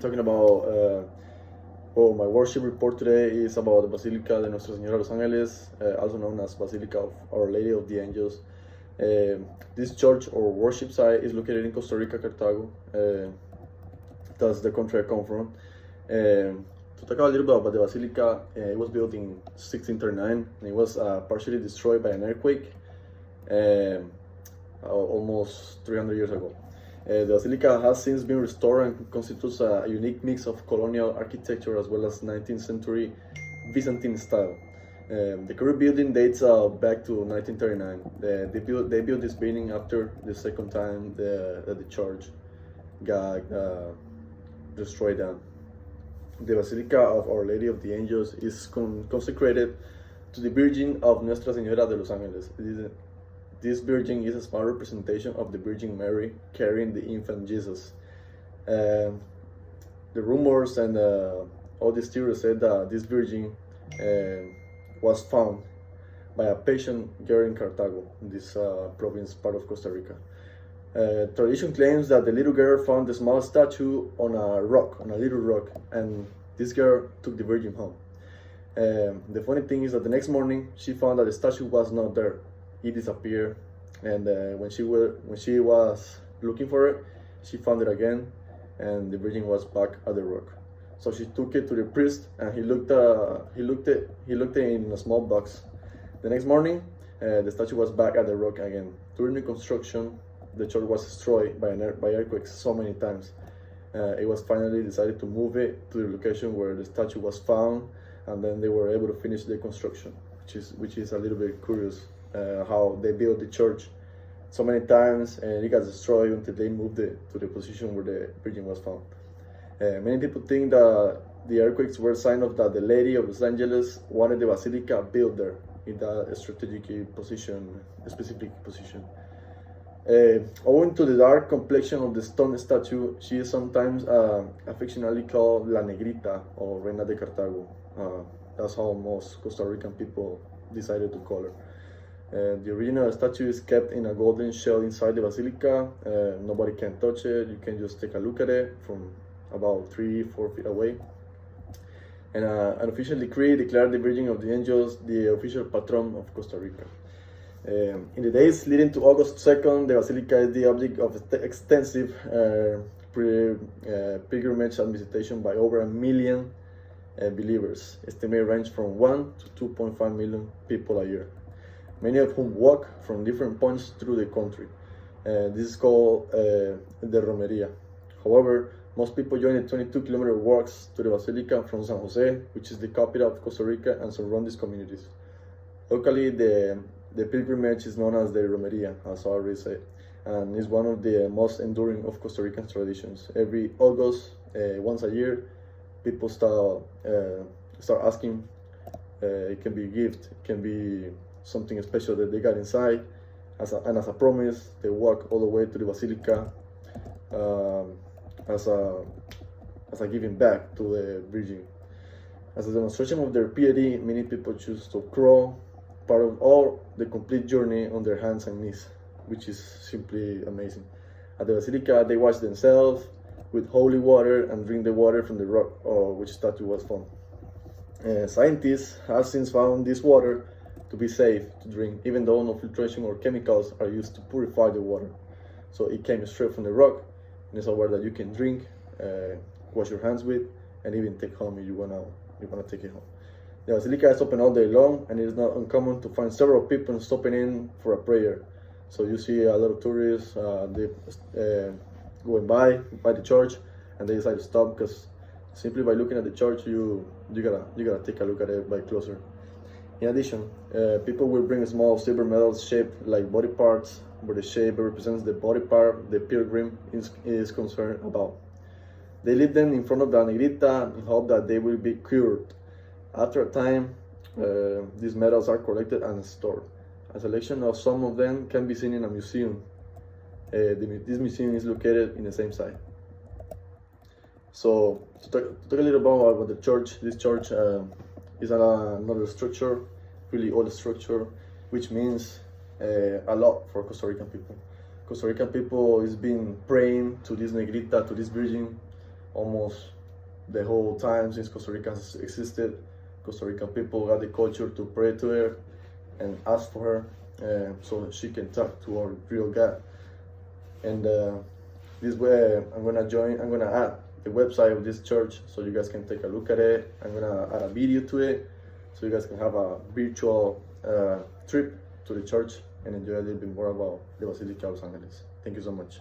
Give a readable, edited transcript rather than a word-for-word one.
Talking about, my worship report today is about the Basilica de Nuestra Señora de Los Ángeles, also known as Basilica of Our Lady of the Angels. This church or worship site is located in Costa Rica, Cartago. That's the country I come from. To talk a little bit about the Basilica, it was built in 1639 and it was partially destroyed by an earthquake almost 300 years ago. The Basilica has since been restored and constitutes a unique mix of colonial architecture as well as 19th century Byzantine style. The current building dates back to 1939. They built this building after the second time the church got destroyed. The Basilica of Our Lady of the Angels is consecrated to the Virgin of Nuestra Señora de Los Ángeles. This Virgin is a small representation of the Virgin Mary carrying the infant Jesus. The rumors and all these theories said that this Virgin was found by a patient girl in Cartago, this province part of Costa Rica. Tradition claims that the little girl found the small statue on a little rock, and this girl took the Virgin home. The funny thing is that the next morning she found that the statue was not there. It disappeared, and when she was looking for it, she found it again, and the Virgin was back at the rock. So she took it to the priest, and he looked it in a small box. The next morning, the statue was back at the rock again. During the construction, the church was destroyed by earthquakes so many times. It was finally decided to move it to the location where the statue was found, and then they were able to finish the construction, which is a little bit curious. How they built the church so many times and it got destroyed until they moved it to the position where the Virgin was found. Many people think that the earthquakes were a sign of that the Lady of Los Angeles wanted the Basilica built there in that specific position. Owing to the dark complexion of the stone statue, she is sometimes affectionately called La Negrita or Reina de Cartago. That's how most Costa Rican people decided to call her. The original statue is kept in a golden shell inside the basilica. Nobody can touch it. You can just take a look at it from about 3-4 feet away. And an official decree declared the Virgin of the Angels the official patron of Costa Rica. In the days leading to August 2nd, the basilica is the object of extensive pilgrimage and visitation by over 1 million believers. Estimated range from 1 to 2.5 million people a year, many of whom walk from different points through the country. This is called the Romeria. However, most people join the 22-kilometer walks to the Basilica from San Jose, which is the capital of Costa Rica, and surrounding communities. Locally, the pilgrimage is known as the Romeria, as I already said, and is one of the most enduring of Costa Rican traditions. Every August, once a year, people start asking. It can be a gift, it can be something special that they got inside, as a promise, they walk all the way to the Basilica as a giving back to the Virgin. As a demonstration of their piety, many people choose to crawl part of all the complete journey on their hands and knees, which is simply amazing. At the Basilica, they wash themselves with holy water and drink the water from the rock which statue was found. Scientists have since found this water to be safe to drink, even though no filtration or chemicals are used to purify the water. So it came straight from the rock, and it's a water that you can drink, wash your hands with, and even take home if you wanna take it home. The Basilica is open all day long, and it is not uncommon to find several people stopping in for a prayer. So you see a lot of tourists going by the church, and they decide to stop because simply by looking at the church, you gotta take a look at it by closer. In addition, people will bring small silver medals shaped like body parts, where the shape represents the body part the pilgrim is concerned about. They leave them in front of the Negrita in hope that they will be cured. After a time, these medals are collected and stored. A selection of some of them can be seen in a museum. This museum is located in the same site. So, to talk a little bit about the church, this church is another structure, really old structure, which means a lot for Costa Rican people. Costa Rican people has been praying to this Negrita, to this Virgin, almost the whole time since Costa Rica has existed. Costa Rican people got the culture to pray to her and ask for her, so that she can talk to our real God. And this way, I'm gonna add the website of this church so you guys can take a look at it. I'm gonna add a video to it so you guys can have a virtual trip to the church and enjoy a little bit more about the Basilica of Los Angeles. Thank you so much.